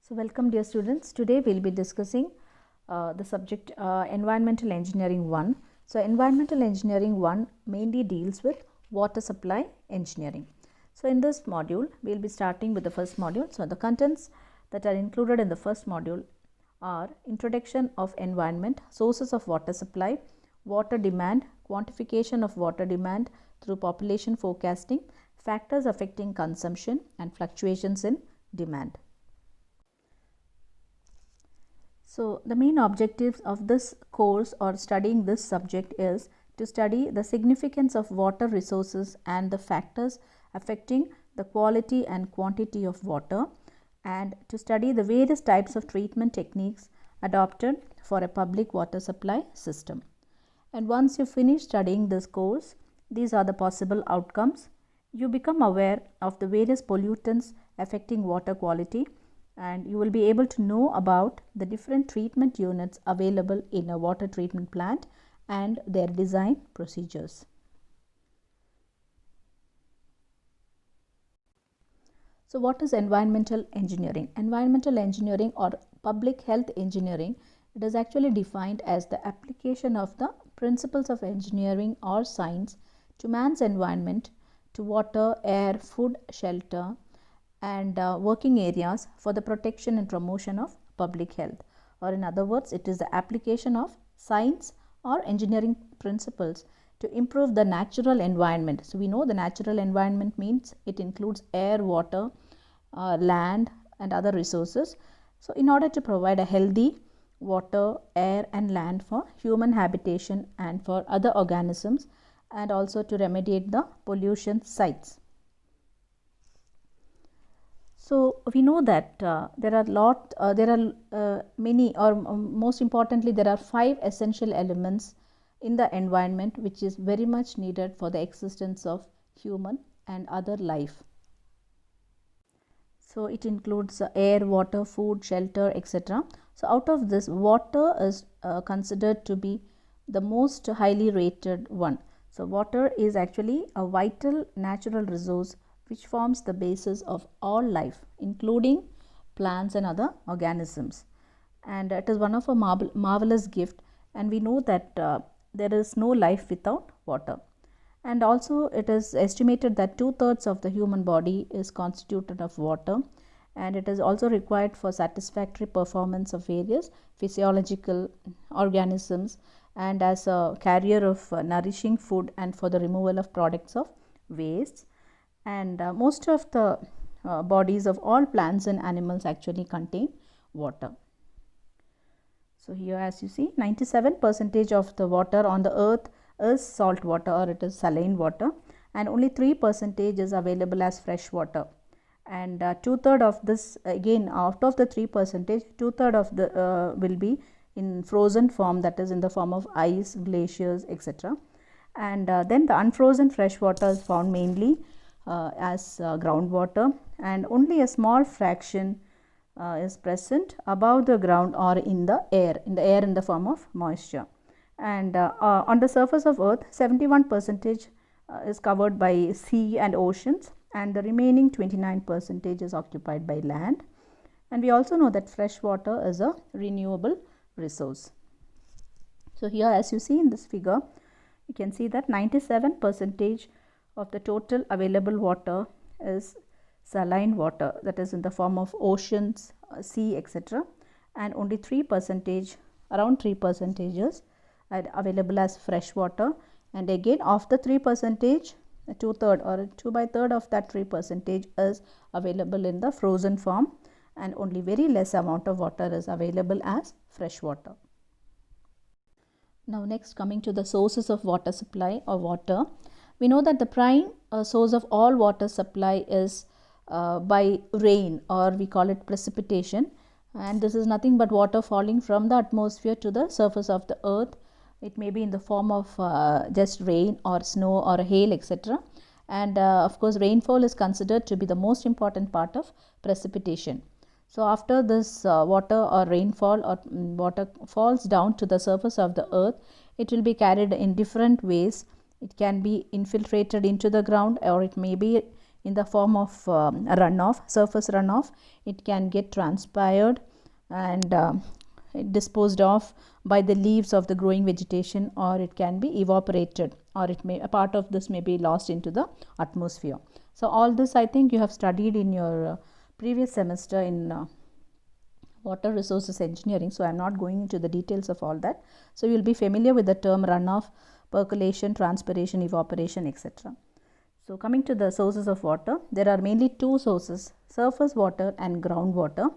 So welcome dear students. Today we will be discussing the subject Environmental Engineering 1. So Environmental Engineering 1 mainly deals with water supply engineering. So in this module we will be starting with the first module. So the contents that are included in the first module are introduction of environment, sources of water supply, water demand, quantification of water demand through population forecasting, factors affecting consumption and fluctuations in demand. So the main objectives of this course or studying this subject is to study the significance of water resources and the factors affecting the quality and quantity of water, and to study the various types of treatment techniques adopted for a public water supply system. And once you finish studying this course, these are the possible outcomes. You become aware of the various pollutants affecting water quality, and you will be able to know about the different treatment units available in a water treatment plant and their design procedures. So what is environmental engineering? Environmental engineering or public health engineering, it is actually defined as the application of the principles of engineering or science to man's environment, to water, air, food, shelter, and working areas for the protection and promotion of public health. Or in other words, it is the application of science or engineering principles to improve the natural environment. So we know the natural environment means it includes air, water, land and other resources. So in order to provide a healthy water, air and land for human habitation and for other organisms, and also to remediate the pollution sites. So we know that there are many, or most importantly, there are 5 essential elements in the environment which is very much needed for the existence of human and other life. So it includes air, water, food, shelter, etc. So out of this, water is considered to be the most highly rated one. So water is actually a vital natural resource which forms the basis of all life, including plants and other organisms. And it is one of a marvelous gift, and we know that there is no life without water. And also it is estimated that 2/3 of the human body is constituted of water, and it is also required for satisfactory performance of various physiological organisms and as a carrier of nourishing food and for the removal of products of waste. And most of the bodies of all plants and animals actually contain water. So here as you see, 97% of the water on the earth is salt water, or it is saline water, and only 3% is available as fresh water. And 2/3 of this, again out of the 3%, 2/3 of the will be in frozen form, that is in the form of ice, glaciers, etc. And then the unfrozen fresh water is found mainly as groundwater, and only a small fraction is present above the ground or in the air in the form of moisture. And on the surface of earth, 71% is covered by sea and oceans, and the remaining 29% is occupied by land. And we also know that fresh water is a renewable resource. So here as you see in this figure, you can see that 97% of the total available water is saline water, that is in the form of oceans, sea, etc. And only 3%, around 3% is available as fresh water. And again of the 3%, 2/3 or 2/3 of that 3% is available in the frozen form, and only very less amount of water is available as fresh water. Now next, coming to the sources of water supply or water, we know that the prime source of all water supply is by rain, or we call it precipitation, and this is nothing but water falling from the atmosphere to the surface of the earth. It may be in the form of just rain or snow or hail, etc. And of course rainfall is considered to be the most important part of precipitation. So after this water or rainfall or water falls down to the surface of the earth, it will be carried in different ways. It can be infiltrated into the ground, or it may be in the form of runoff, surface runoff. It can get transpired and disposed of by the leaves of the growing vegetation, or it can be evaporated, or a part of this may be lost into the atmosphere. So all this I think you have studied in your previous semester in water resources engineering, so I am not going into the details of all that. So you will be familiar with the term runoff, percolation, transpiration, evaporation, etc. So coming to the sources of water, there are mainly two sources, surface water and groundwater.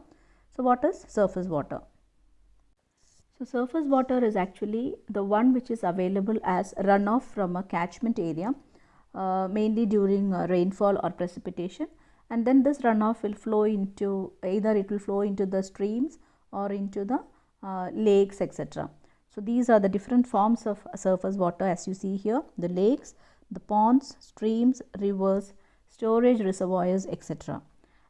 So what is surface water? So surface water is actually the one which is available as runoff from a catchment area, mainly during rainfall or precipitation, and then this runoff will flow into, either it will flow into the streams or into the lakes, etc. So these are the different forms of surface water as you see here: the lakes, the ponds, streams, rivers, storage reservoirs, etc.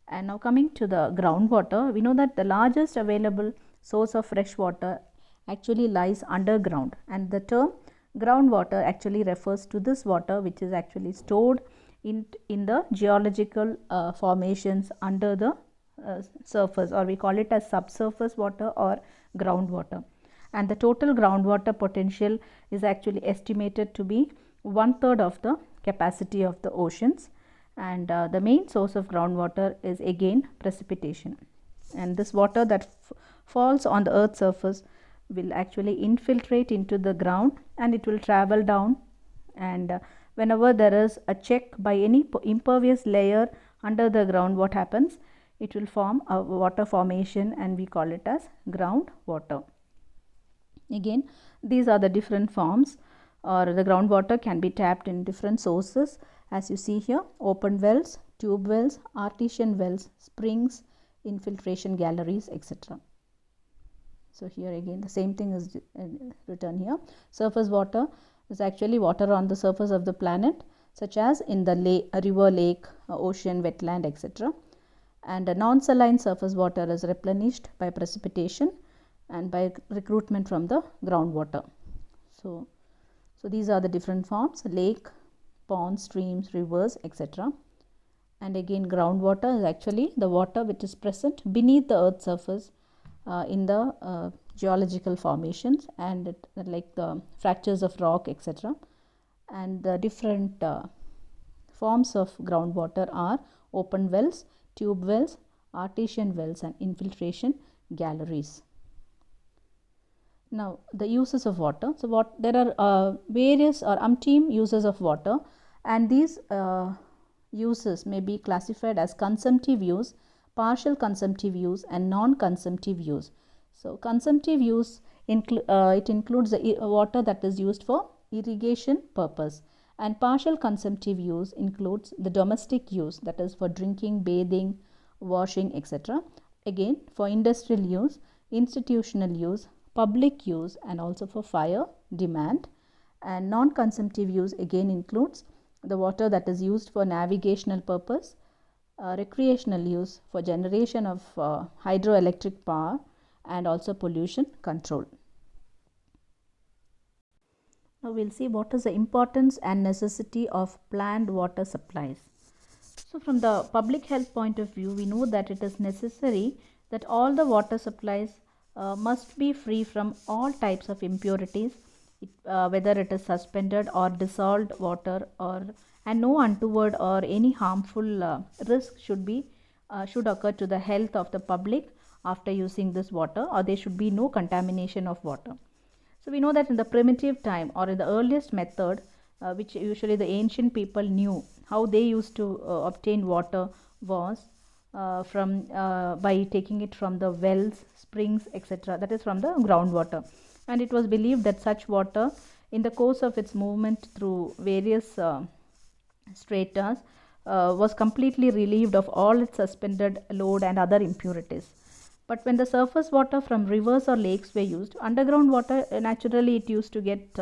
And now coming to the groundwater, we know that the largest available source of fresh water actually lies underground, and the term groundwater actually refers to this water which is actually stored in the geological formations under the surface, or we call it as subsurface water or groundwater. And the total groundwater potential is actually estimated to be 1/3 of the capacity of the oceans. And the main source of groundwater is again precipitation, and this water that falls on the earth's surface will actually infiltrate into the ground, and it will travel down, and whenever there is a check by any impervious layer under the ground, what happens? It will form a water formation, and we call it as groundwater. Again, these are the different forms, or the groundwater can be tapped in different sources as you see here: open wells, tube wells, artesian wells, springs, infiltration galleries, etc. So here again the same thing is written here. Surface water is actually water on the surface of the planet, such as in the river, lake, ocean, wetland, etc. And a non-saline surface water is replenished by precipitation and by recruitment from the groundwater. So these are the different forms: lake, ponds, streams, rivers, etc. And again, groundwater is actually the water which is present beneath the earth's surface in the geological formations, and like the fractures of rock, etc. And the different forms of groundwater are open wells, tube wells, artesian wells, and infiltration galleries. Now the uses of water. So there are various or umpteen uses of water, and these uses may be classified as consumptive use, partial consumptive use, and non-consumptive use. So consumptive use it includes the water that is used for irrigation purpose, and partial consumptive use includes the domestic use, that is for drinking, bathing, washing, etc. Again, for industrial use, institutional use, public use, and also for fire demand. And non-consumptive use again includes the water that is used for navigational purpose, recreational use, for generation of hydroelectric power, and also pollution control. Now we will see what is the importance and necessity of planned water supplies. So from the public health point of view, we know that it is necessary that all the water supplies must be free from all types of impurities, whether it is suspended or dissolved water, and no untoward or any harmful risk should occur to the health of the public after using this water, or there should be no contamination of water. So we know that in the primitive time, or in the earliest method, which usually the ancient people knew how they used to obtain water, was by taking it from the wells, springs, etc., that is from the groundwater. And it was believed that such water, in the course of its movement through various stratas, was completely relieved of all its suspended load and other impurities. But when the surface water from rivers or lakes were used, underground water, naturally it used to get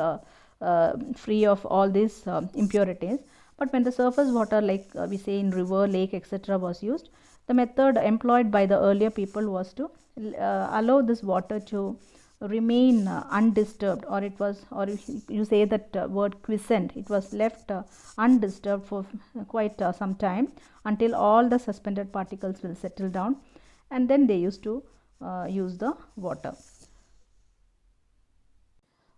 free of all these impurities. But when the surface water, like we say in river, lake, etc., was used, the method employed by the earlier people was to allow this water to remain undisturbed, or it was, or you say that word quiescent, it was left undisturbed for quite some time until all the suspended particles will settle down, and then they used to use the water.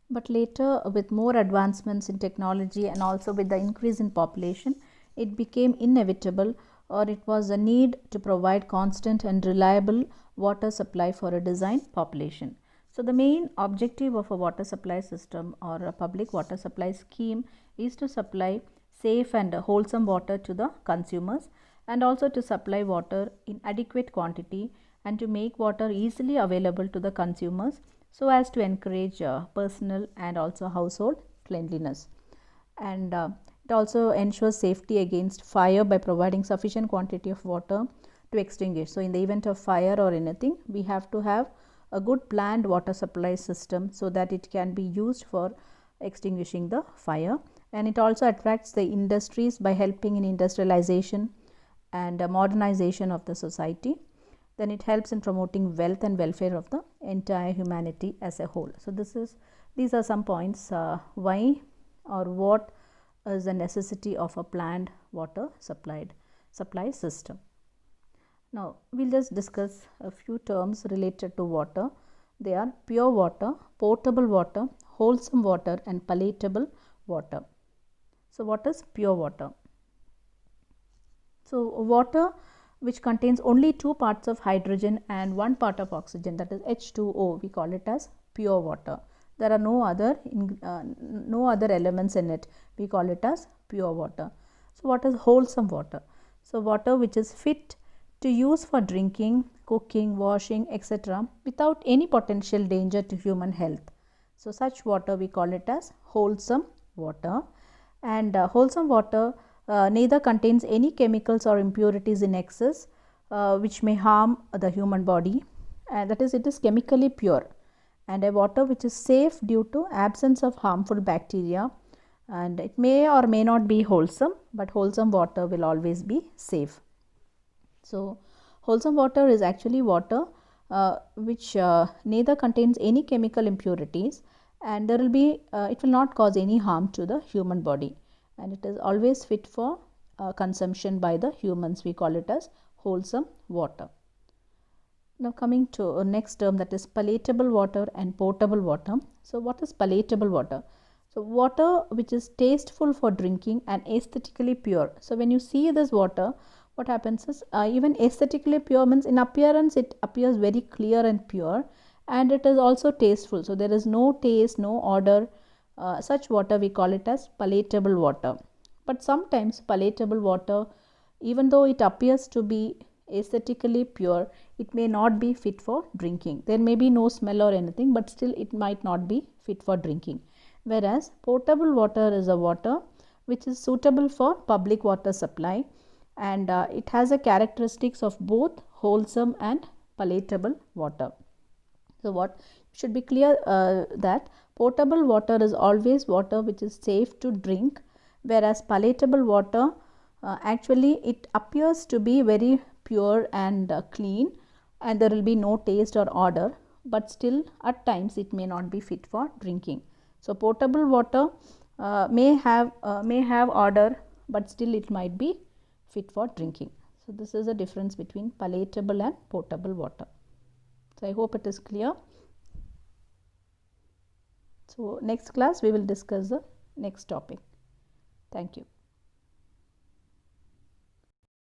But later, with more advancements in technology and also with the increase in population, it became inevitable, or it was a need to provide constant and reliable water supply for a designed population. So, the main objective of a water supply system or a public water supply scheme is to supply safe and wholesome water to the consumers, and also to supply water in adequate quantity and to make water easily available to the consumers, so as to encourage personal and also household cleanliness. And it also ensures safety against fire by providing sufficient quantity of water to extinguish. So, in the event of fire or anything, we have to have a good planned water supply system so that it can be used for extinguishing the fire. And it also attracts the industries by helping in industrialization and modernization of the society. Then it helps in promoting wealth and welfare of the entire humanity as a whole. So, these are some points why or what is the necessity of a planned water supply system. Now, we will just discuss a few terms related to water. They are pure water, potable water, wholesome water and palatable water. So, what is pure water? So, water which contains only 2 parts of hydrogen and 1 part of oxygen, that is H2O, we call it as pure water. There are no other elements in it, we call it as pure water. So, what is wholesome water? So, water which is fit to use for drinking, cooking, washing, etc., without any potential danger to human health. So, such water we call it as wholesome water. And wholesome water neither contains any chemicals or impurities in excess which may harm the human body, and that is, it is chemically pure, and a water which is safe due to absence of harmful bacteria, and it may or may not be wholesome, but wholesome water will always be safe. So, wholesome water is actually water which neither contains any chemical impurities, and there will be it will not cause any harm to the human body, and it is always fit for consumption by the humans. We call it as wholesome water. Now, coming to next term, that is palatable water and potable water. So, what is palatable water? So, water which is tasteful for drinking and aesthetically pure. So, when you see this water, what happens is even aesthetically pure means in appearance it appears very clear and pure, and it is also tasteful. So, there is no taste, no odor. Such water we call it as palatable water. But sometimes palatable water, even though it appears to be aesthetically pure, it may not be fit for drinking. There may be no smell or anything, but still it might not be fit for drinking. Whereas potable water is a water which is suitable for public water supply, and it has a characteristics of both wholesome and palatable water. So, what should be clear that potable water is always water which is safe to drink, whereas palatable water actually it appears to be very pure and clean, and there will be no taste or odor, but still at times it may not be fit for drinking. So, potable water may have odor, but still it might be fit for drinking. So, this is the difference between palatable and potable water. So, I hope it is clear. So, next class we will discuss the next topic. Thank you.